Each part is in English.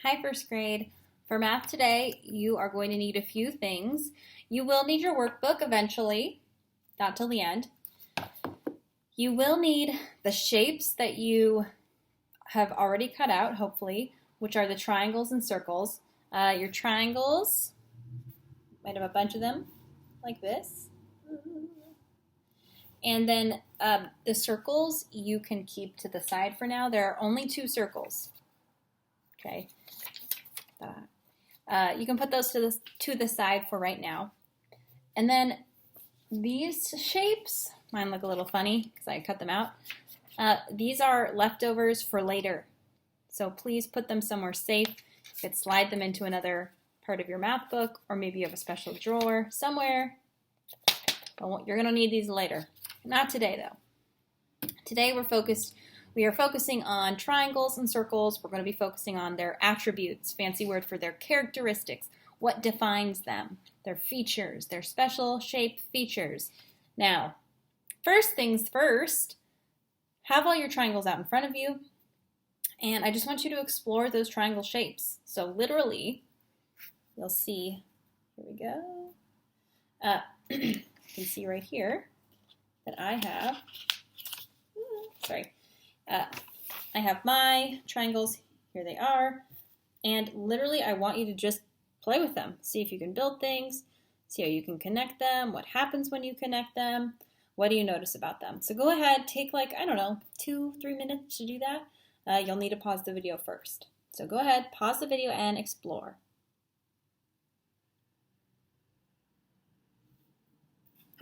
Hi, first grade. For math today, you are going to need a few things. You will need your workbook eventually, not till the end. You will need the shapes that you have already cut out, hopefully, which are the triangles and circles. Your triangles, might have a bunch of them, like this. And then the circles you can keep to the side for now. There are only 2 circles. Okay. You can put those to the side for right now. And then these shapes, mine look a little funny because I cut them out. These are leftovers for later. So please put them somewhere safe. You could slide them into another part of your math book, or maybe you have a special drawer somewhere. You're going to need these later. Not today, though. Today we are focusing on triangles and circles. We're going to be focusing on their attributes, fancy word for their characteristics, what defines them, their features, their special shape features. Now, first things first, have all your triangles out in front of you, and I just want you to explore those triangle shapes. So literally, you'll see, here we go, you can see right here that I have my triangles, here they are, and literally I want you to just play with them. See if you can build things, see how you can connect them, what happens when you connect them, what do you notice about them. So go ahead, take 2-3 minutes to do that. You'll need to pause the video first. So go ahead, pause the video and explore.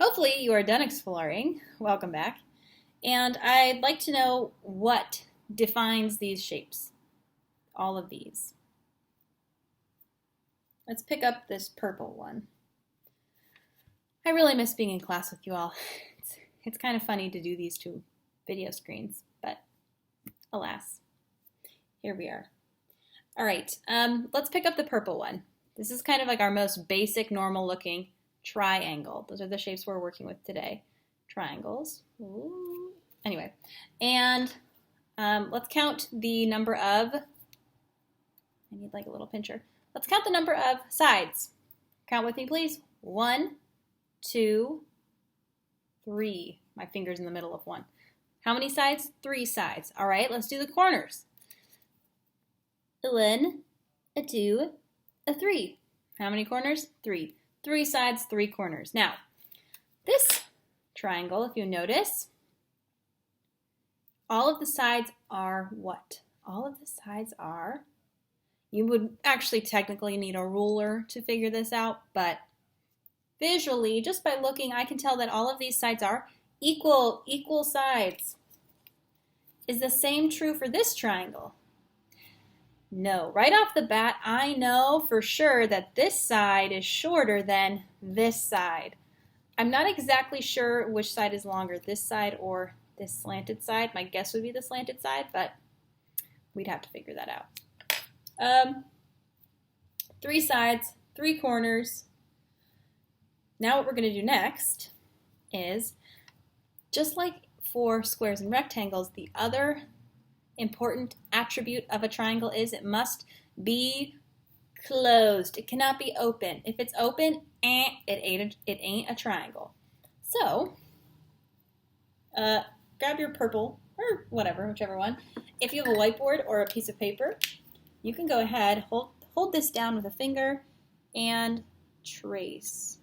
Hopefully you are done exploring. Welcome back. And I'd like to know what defines these shapes, all of these. Let's pick up this purple one. I really miss being in class with you all. It's kind of funny to do these 2 video screens, but alas, here we are. All right, let's pick up the purple one. This is kind of like our most basic, normal looking triangle. Those are the shapes we're working with today. Triangles. Ooh. Anyway, and let's count the number of, I need like a little pincher. Let's count the number of sides. Count with me, please. 1, 2, 3. My finger's in the middle of 1. How many sides? 3 sides. All right, let's do the corners. 1, 2, 3. How many corners? 3. 3 sides, 3 corners. Now, this triangle, if you notice, all of the sides are what? All of the sides are, you would actually technically need a ruler to figure this out, but visually, just by looking, I can tell that all of these sides are equal sides. Is the same true for this triangle? No. Right off the bat, I know for sure that this side is shorter than this side. I'm not exactly sure which side is longer, this side or this slanted side. My guess would be the slanted side, but we'd have to figure that out. 3 sides, 3 corners. Now what we're going to do next is, just like for squares and rectangles, the other important attribute of a triangle is it must be closed. It cannot be open. If it's open, it ain't a triangle. So, grab your purple, or whatever, whichever one. If you have a whiteboard or a piece of paper, you can go ahead, hold this down with a finger, and trace.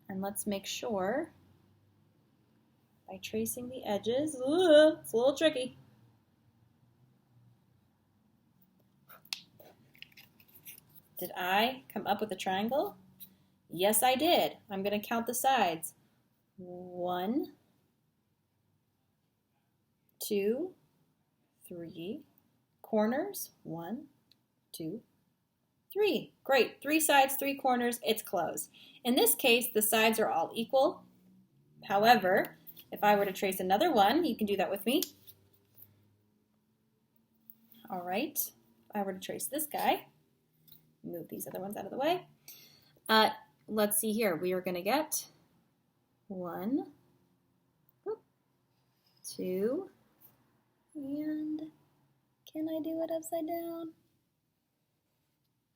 And let's make sure, by tracing the edges, it's a little tricky. Did I come up with a triangle? Yes, I did. I'm going to count the sides. 1, 2, 3. Corners. 1, 2, 3. Great. 3 sides, 3 corners. It's closed. In this case, the sides are all equal. However, if I were to trace another one, you can do that with me. All right. If I were to trace this guy, move these other ones out of the way. Let's see here. We are going to get 1, 2, and Can I do it upside down?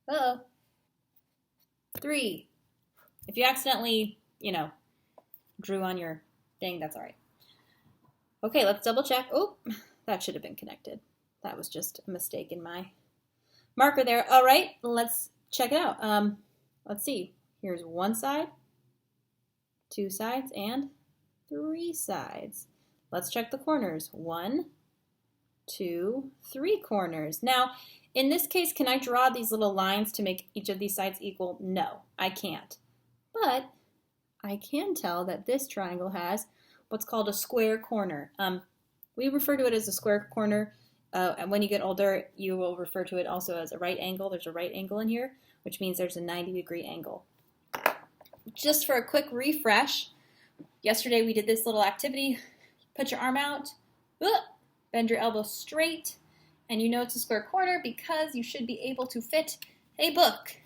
Uh-oh. 3. If you accidentally, drew on your thing, that's all right. Okay, let's double check. Oh, that should have been connected. That was just a mistake in my marker there. All right, let's check it out. Let's see. Here's one side, 2 sides, and 3 sides. Let's check the corners. 1, 2, 3 corners. Now, in this case, can I draw these little lines to make each of these sides equal? No, I can't. But I can tell that this triangle has what's called a square corner. We refer to it as a square corner, and when you get older, you will refer to it also as a right angle. There's a right angle in here, which means there's a 90-degree angle. Just for a quick refresh, yesterday we did this little activity. Put your arm out, bend your elbow straight, and you know it's a square corner because you should be able to fit a book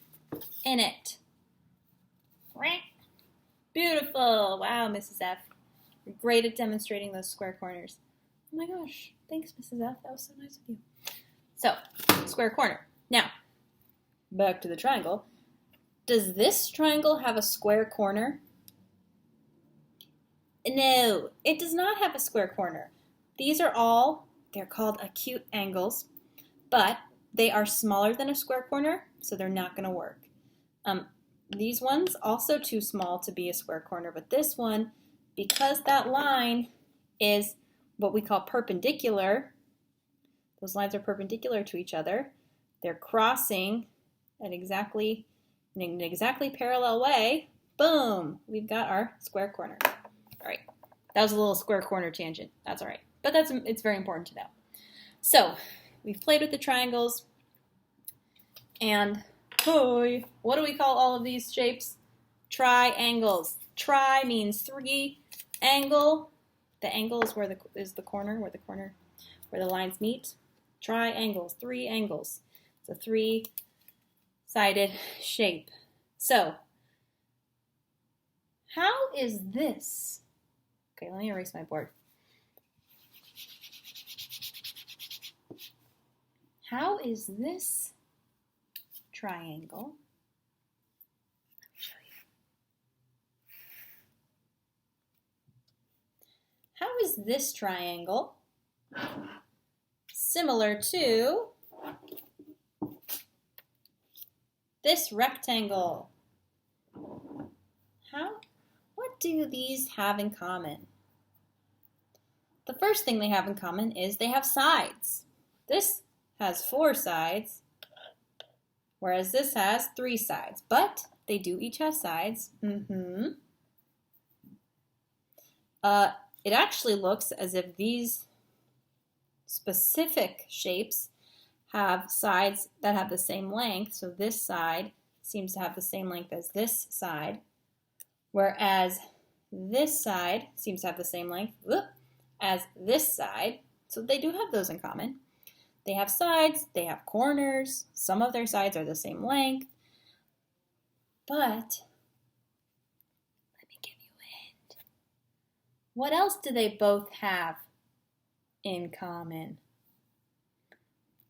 in it. Beautiful. Wow, Mrs. F. You're great at demonstrating those square corners. Oh my gosh. Thanks, Mrs. F. That was so nice of you. So, square corner. Now, back to the triangle. Does this triangle have a square corner? No, it does not have a square corner. These are all, they're called acute angles, but they are smaller than a square corner, so they're not going to work. These ones also too small to be a square corner, but this one, because that line is what we call perpendicular, those lines are perpendicular to each other, they're crossing in an exactly parallel way, boom, we've got our square corner. All right, that was a little square corner tangent, that's all right, but it's very important to know. So, we've played with the triangles, and what do we call all of these shapes? Triangles. Tri means 3. Angle. The angle is where the corner, where the lines meet. Triangles. 3 angles. It's a 3-sided shape. So, how is this? Okay, let me erase my board. How is this triangle? Let me show you. How is this triangle similar to this rectangle? What do these have in common? The first thing they have in common is they have sides. This has 4 sides, whereas this has 3 sides, but they do each have sides. It actually looks as if these specific shapes have sides that have the same length, so this side seems to have the same length as this side, whereas this side seems to have the same length as this side, so they do have those in common. They have sides, they have corners, some of their sides are the same length, but let me give you a hint. What else do they both have in common?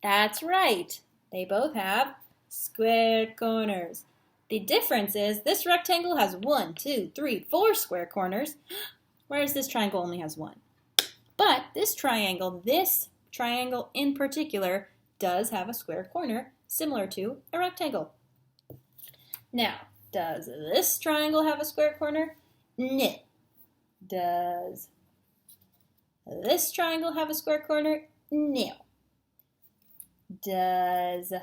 That's right, they both have square corners. The difference is this rectangle has 1, 2, 3, 4 square corners, whereas this triangle only has 1. But this triangle in particular does have a square corner similar to a rectangle. Now, does this triangle have a square corner? No. Does this triangle have a square corner? No. Does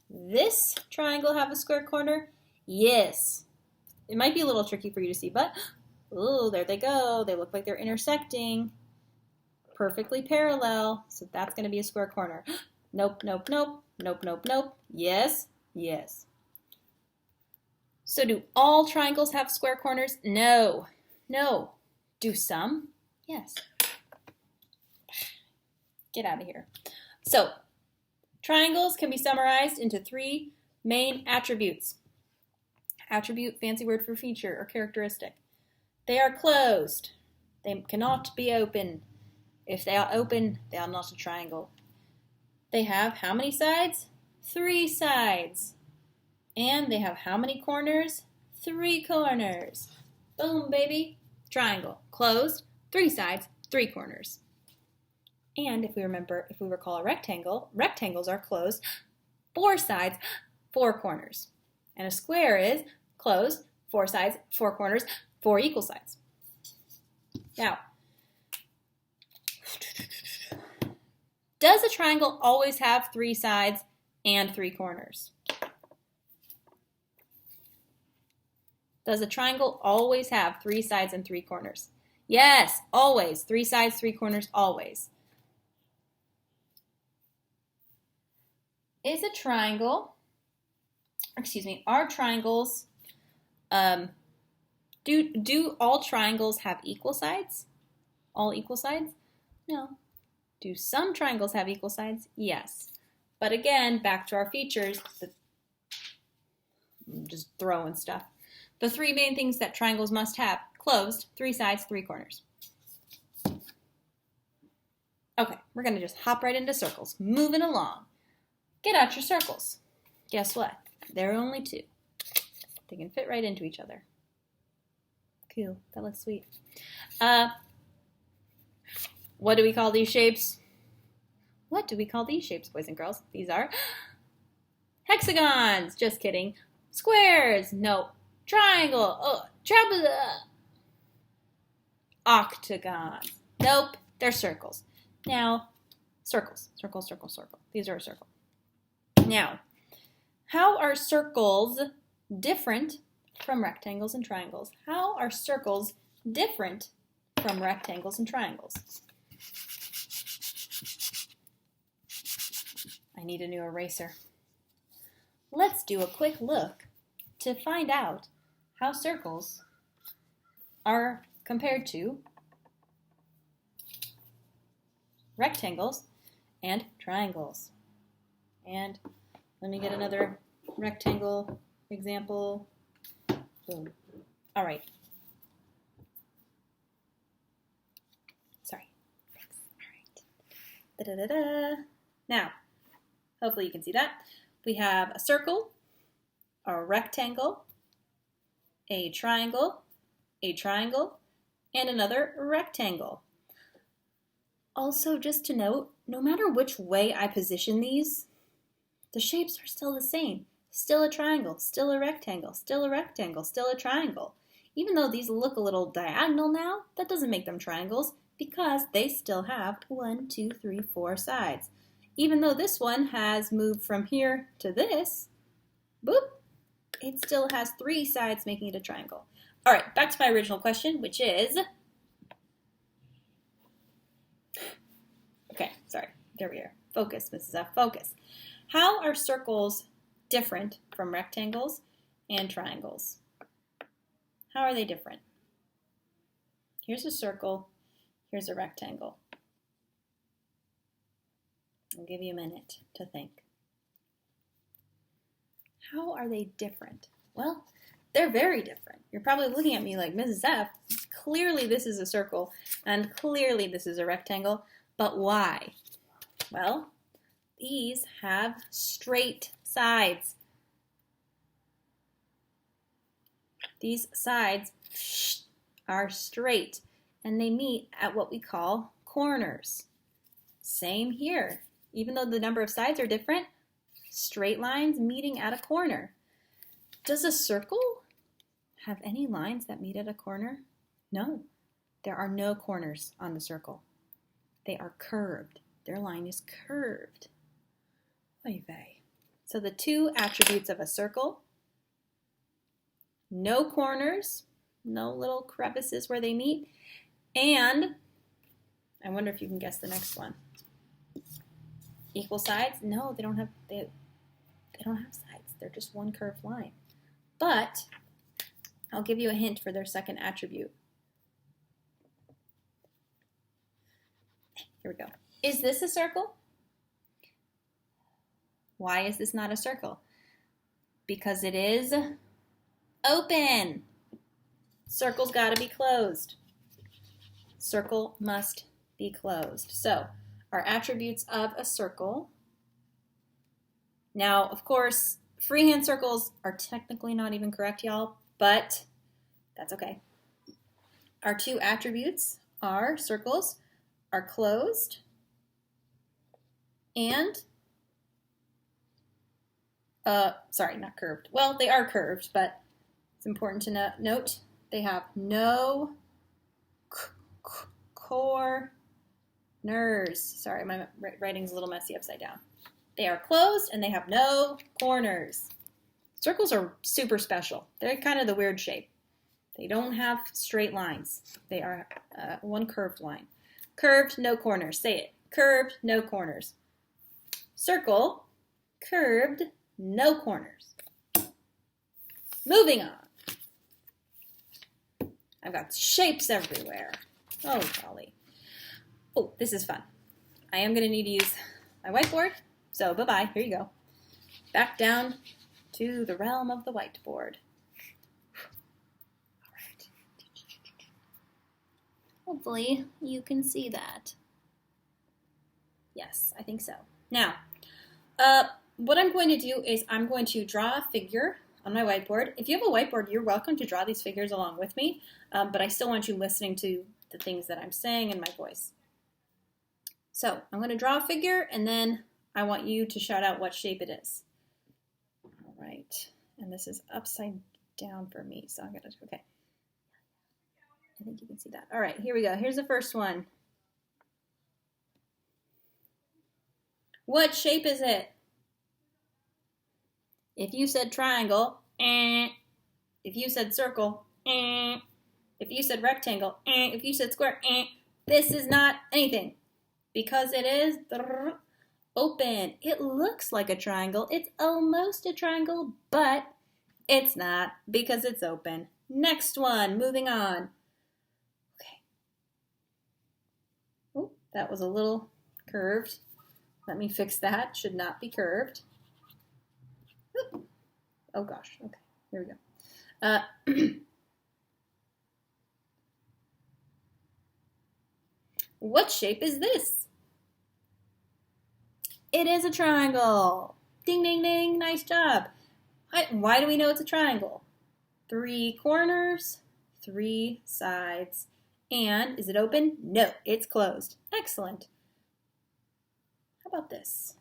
this triangle have a square corner? Yes. It might be a little tricky for you to see, but oh, there they go. They look like they're intersecting. Perfectly parallel, so that's going to be a square corner. Nope, nope, nope, nope, nope, nope. Yes, yes. So do all triangles have square corners? No, no. Do some? Yes. Get out of here. So, triangles can be summarized into 3 main attributes. Attribute, fancy word for feature or characteristic. They are closed. They cannot be open. If they are open, they are not a triangle. They have how many sides? 3 sides. And they have how many corners? 3 corners. Boom, baby. Triangle. Closed. 3 sides, 3 corners. And if we recall a rectangle, rectangles are closed. 4 sides, 4 corners. And a square is closed, 4 sides, 4 corners, 4 equal sides. Now, does a triangle always have 3 sides and 3 corners? Does a triangle always have 3 sides and 3 corners? Yes, always. 3 sides, 3 corners, always. Is a triangle, are triangles, do all triangles have equal sides? All equal sides? No. Do some triangles have equal sides? Yes. But again, back to our features, I'm just throwing stuff. The 3 main things that triangles must have: closed, 3 sides, 3 corners. Okay, we're going to just hop right into circles. Moving along. Get out your circles. Guess what? There are only 2. They can fit right into each other. Cool. That looks sweet. What do we call these shapes? What do we call these shapes, boys and girls? These are hexagons. Just kidding. Squares. No. Triangle. Oh, trapezoid. Octagons. Nope. They're circles. Now, circles. Circle, circle, circle. These are a circle. Now, how are circles different from rectangles and triangles? How are circles different from rectangles and triangles? I need a new eraser. Let's do a quick look to find out how circles are compared to rectangles and triangles. And let me get another rectangle example. Boom. All right. Sorry. Thanks. All right. Da-da-da-da. Now, hopefully you can see that. We have a circle, a rectangle, a triangle, and another rectangle. Also, just to note, no matter which way I position these, the shapes are still the same. Still a triangle, still a rectangle, still a rectangle, still a triangle. Even though these look a little diagonal now, that doesn't make them triangles because they still have 1, 2, 3, 4 sides. Even though this one has moved from here to this, boop, it still has 3 sides making it a triangle. All right, back to my original question, which is, okay, sorry, there we are. Focus, Mrs. F, focus. How are circles different from rectangles and triangles? How are they different? Here's a circle, here's a rectangle. I'll give you a minute to think. How are they different? Well, they're very different. You're probably looking at me like, Mrs. F, clearly this is a circle and clearly this is a rectangle, but why? Well, these have straight sides. These sides are straight and they meet at what we call corners. Same here. Even though the number of sides are different, straight lines meeting at a corner. Does a circle have any lines that meet at a corner? No, there are no corners on the circle. They are curved. Their line is curved. Oy vey. So the 2 attributes of a circle: no corners, no little crevices where they meet, and I wonder if you can guess the next one. Equal sides? No, they don't have sides. They're just one curved line. But I'll give you a hint for their second attribute. Here we go. Is this a circle? Why is this not a circle? Because it is open. Circle's got to be closed. Circle must be closed. So our attributes of a circle Now, of course, freehand circles are technically not even correct, y'all, but that's okay. Our two attributes are circles are closed and, sorry, not curved. Well, they are curved, but it's important to note they have no corners. Sorry, my writing's a little messy upside down. They are closed and they have no corners. Circles are super special. They're kind of the weird shape. They don't have straight lines. They are one curved line. Curved, no corners. Say it. Curved, no corners. Circle, curved, no corners. Moving on. I've got shapes everywhere. Oh, golly. Oh, this is fun. I am going to need to use my whiteboard. So, bye-bye. Here you go. Back down to the realm of the whiteboard. All right. Hopefully, you can see that. Yes, I think so. Now, what I'm going to do is I'm going to draw a figure on my whiteboard. If you have a whiteboard, you're welcome to draw these figures along with me, but I still want you listening to the things that I'm saying in my voice. So I'm going to draw a figure, and then I want you to shout out what shape it is. All right, and this is upside down for me, so I'm going to, okay. I think you can see that. All right, here we go. Here's the first one. What shape is it? If you said triangle, eh. If you said circle, eh. If you said rectangle, eh. If you said square, eh. This is not anything because it is open. It looks like a triangle. It's almost a triangle, but it's not because it's open. Next one, moving on. Okay. Oh, that was a little curved. Let me fix that. Should not be curved. Oh gosh, okay, here we go. What shape is this? It is a triangle. Ding, ding, ding, nice job. Why do we know it's a triangle? 3 corners, 3 sides, and is it open? No, it's closed. Excellent. How about this?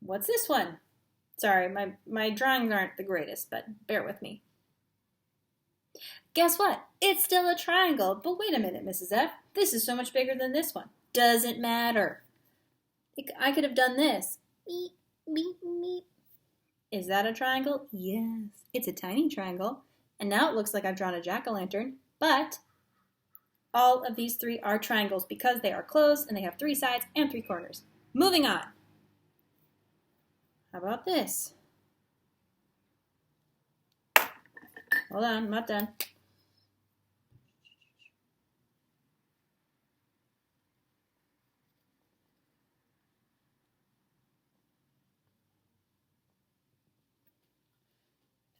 What's this one? Sorry, my drawings aren't the greatest, but bear with me. Guess what? It's still a triangle. But wait a minute, Mrs. F. This is so much bigger than this one. Doesn't matter. I could have done this. Meep, meep, meep. Is that a triangle? Yes. It's a tiny triangle. And now it looks like I've drawn a jack-o'-lantern. But all of these 3 are triangles because they are closed and they have 3 sides and 3 corners. Moving on. How about this? Hold on, I'm not done.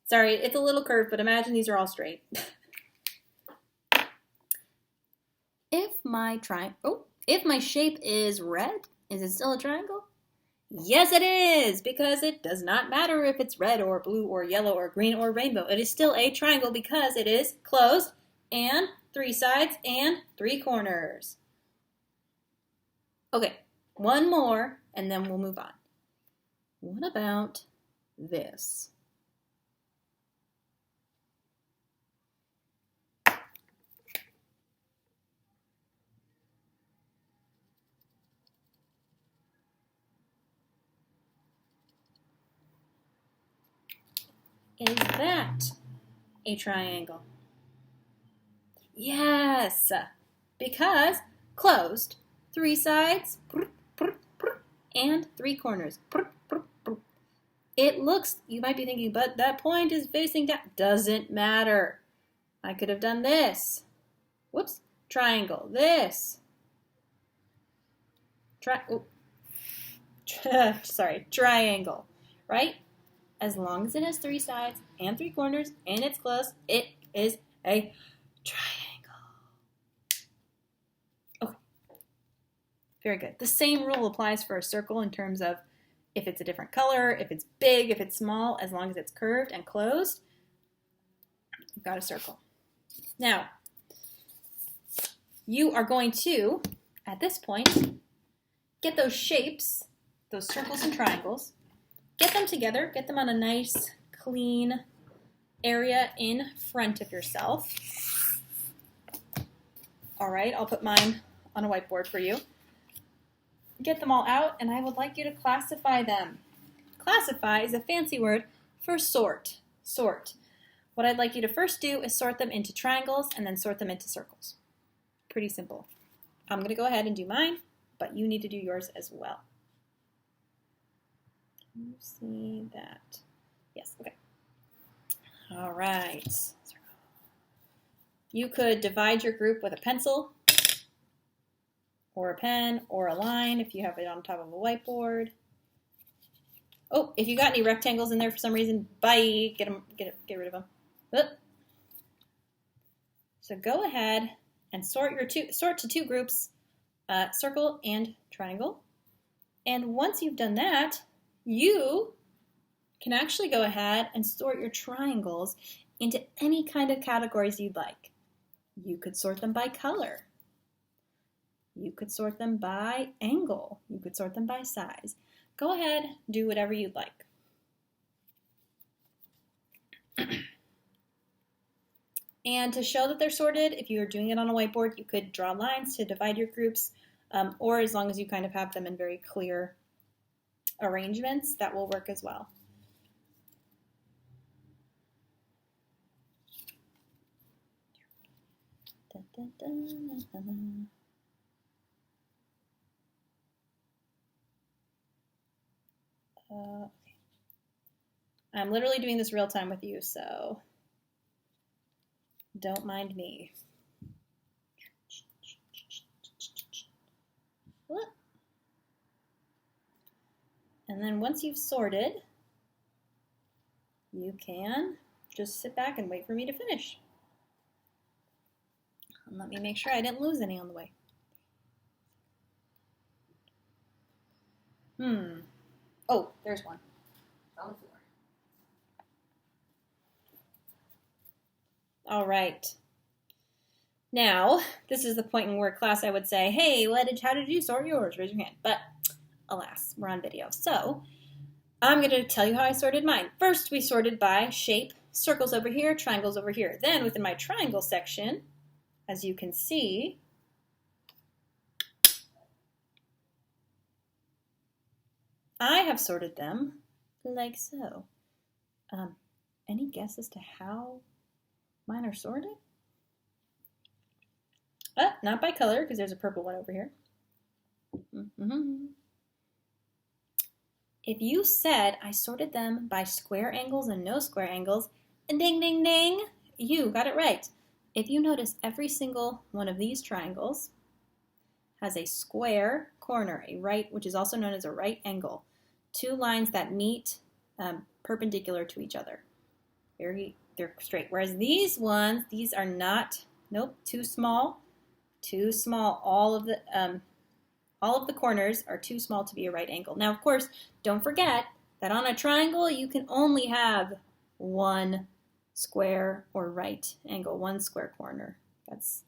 Sorry, it's a little curved, but imagine these are all straight. If my shape is red, is it still a triangle? Yes, it is, because it does not matter if it's red or blue or yellow or green or rainbow. It is still a triangle because it is closed and 3 sides and 3 corners. Okay, one more and then we'll move on. What about this? Is that a triangle? Yes, because closed, 3 sides, and 3 corners. It looks, you might be thinking, but that point is facing down. Doesn't matter. I could have done this. Whoops, triangle, this. Triangle, right? As long as it has 3 sides and 3 corners and it's closed, it is a triangle. Very good. The same rule applies for a circle in terms of if it's a different color, if it's big, if it's small, as long as it's curved and closed, you've got a circle. Now, you are going to, at this point, get those shapes, those circles and triangles, get them together, get them on a nice, clean area in front of yourself. All right, I'll put mine on a whiteboard for you. Get them all out, and I would like you to classify them. Classify is a fancy word for sort. Sort. What I'd like you to first do is sort them into triangles and then sort them into circles. Pretty simple. I'm going to go ahead and do mine, but you need to do yours as well. Can you see that? Yes, okay. All right. You could divide your group with a pencil or a pen or a line if you have it on top of a whiteboard. Oh, if you got any rectangles in there for some reason, bye. Get rid of them. Oop. So go ahead and sort to two groups, circle and triangle. And once you've done that, you can actually go ahead and sort your triangles into any kind of categories you'd like. You could sort them by color. You could sort them by angle. You could sort them by size. Go ahead, do whatever you'd like. And to show that they're sorted, if you're doing it on a whiteboard, you could draw lines to divide your groups, or as long as you kind of have them in very clear arrangements, that will work as well. Okay. I'm literally doing this real time with you, so don't mind me. And then once you've sorted, you can just sit back and wait for me to finish. And let me make sure I didn't lose any on the way. Oh, there's one. On the floor. All right. Now, this is the point in word class I would say, hey, how did you sort yours? Raise your hand. But alas, we're on video. So I'm going to tell you how I sorted mine. First, we sorted by shape, circles over here, triangles over here. Then within my triangle section, as you can see, I have sorted them like so. Any guess as to how mine are sorted? Not by color, because there's a purple one over here. If you said I sorted them by square angles and no square angles, and ding, ding, ding, you got it right. If you notice, every single one of these triangles has a square corner, a right, which is also known as a right angle. Two lines that meet perpendicular to each other. They're straight. Whereas these ones, these are not, nope, too small. Too small. All of the corners are too small to be a right angle. Now, of course, don't forget that on a triangle, you can only have one square or right angle, one square corner. That's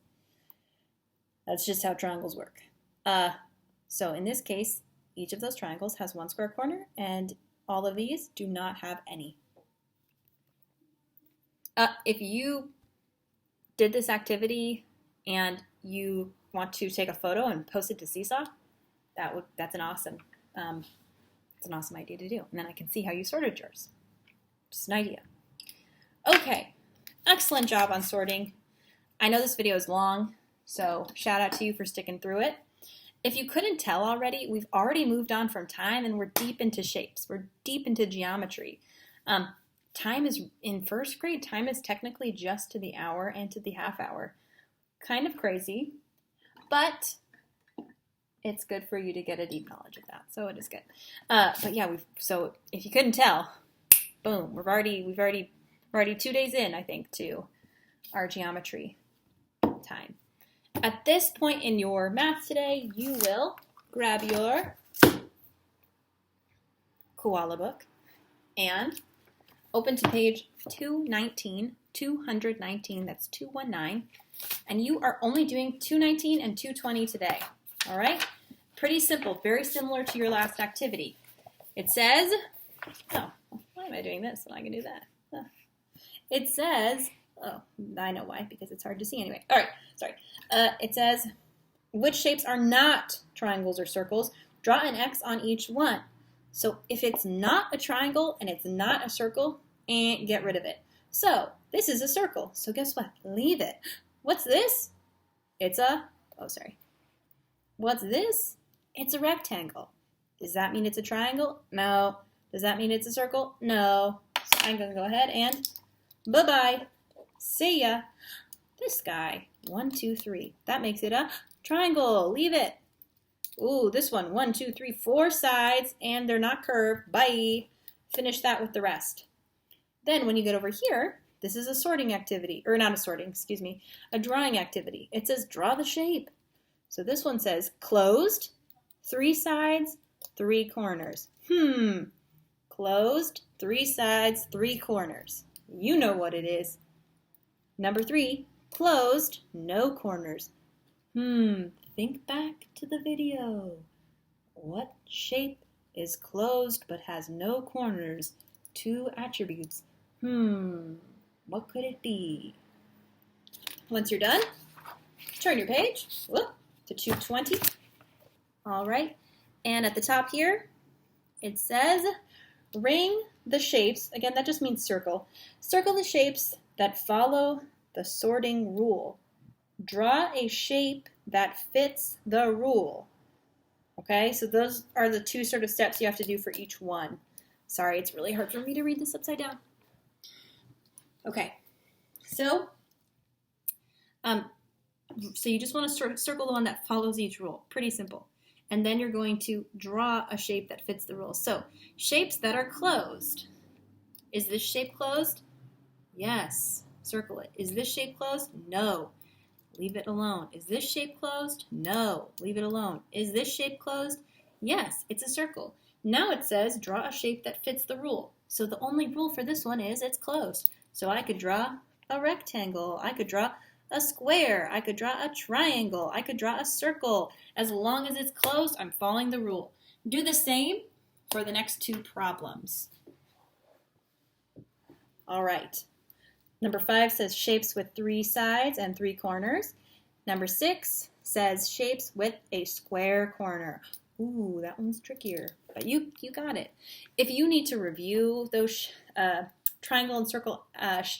just how triangles work. So in this case, each of those triangles has one square corner, and all of these do not have any. If you did this activity and you want to take a photo and post it to Seesaw, that's an awesome idea to do. And then I can see how you sorted yours. Just an idea. Okay, excellent job on sorting. I know this video is long, so shout out to you for sticking through it. If you couldn't tell already, we've already moved on from time and we're deep into shapes. We're deep into geometry. Time is, in first grade, time is technically just to the hour and to the half hour. Kind of crazy, but it's good for you to get a deep knowledge of that. So it is good. But yeah, so if you couldn't tell, boom, we're already 2 days in, I think, to our geometry time. At this point in your math today, you will grab your koala book and open to page 219, that's 219, and you are only doing 219 and 220 today, all right? Pretty simple, very similar to your last activity. It says, oh, why am I doing this when I can do that? It says, oh, I know why, because it's hard to see anyway. All right, sorry. It says, which shapes are not triangles or circles? Draw an X on each one. So if it's not a triangle and it's not a circle, get rid of it. So this is a circle. So guess what? Leave it. What's this? It's a, oh, sorry. What's this? It's a rectangle. Does that mean it's a triangle? No. Does that mean it's a circle? No. So I'm going to go ahead and bye-bye. See ya. This guy, 1, 2, 3. That makes it a triangle. Leave it. Ooh, this one, 1, 2, 3, 4 sides, and they're not curved. Bye. Finish that with the rest. Then when you get over here, this is a sorting activity, or not a sorting, excuse me, a drawing activity. It says draw the shape. So this one says closed, 3 sides, 3 corners. Closed, 3 sides, 3 corners. You know what it is. Number 3, closed, no corners. Think back to the video. What shape is closed but has no corners? 2 attributes. What could it be? Once you're done, turn your page to 220. All right, and at the top here, it says ring the shapes. Again, that just means circle. Circle the shapes that follow the sorting rule. Draw a shape that fits the rule. Okay, so those are the 2 sort of steps you have to do for each one. Sorry, it's really hard for me to read this upside down. Okay, so you just want to circle the one that follows each rule. Pretty simple. And then you're going to draw a shape that fits the rule. So, shapes that are closed. Is this shape closed? Yes. Circle it. Is this shape closed? No. Leave it alone. Is this shape closed? No. Leave it alone. Is this shape closed? Yes, it's a circle. Now it says draw a shape that fits the rule. So the only rule for this one is it's closed. So I could draw a rectangle. I could draw a square. I could draw a triangle. I could draw a circle. As long as it's closed, I'm following the rule. Do the same for the next 2 problems. All right. Number 5 says shapes with 3 sides and 3 corners. Number 6 says shapes with a square corner. Ooh, that one's trickier, but you got it. If you need to review those triangle and circle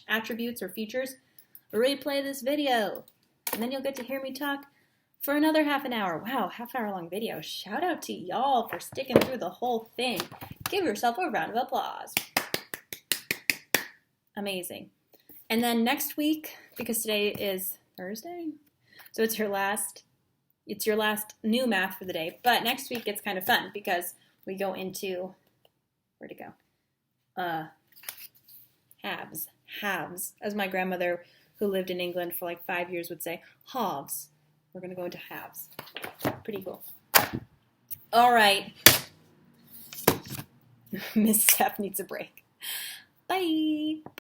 attributes or features, replay this video, and then you'll get to hear me talk for another half an hour. Wow, half-hour long video. Shout out to y'all for sticking through the whole thing. Give yourself a round of applause. Amazing. And then next week, because today is Thursday, so it's your last new math for the day. But next week it's kind of fun because we go into, where'd it go? Halves. As my grandmother, who lived in England for like 5 years, would say, halves. We're going to go into halves. Pretty cool. All right. Miss Steph needs a break. Bye.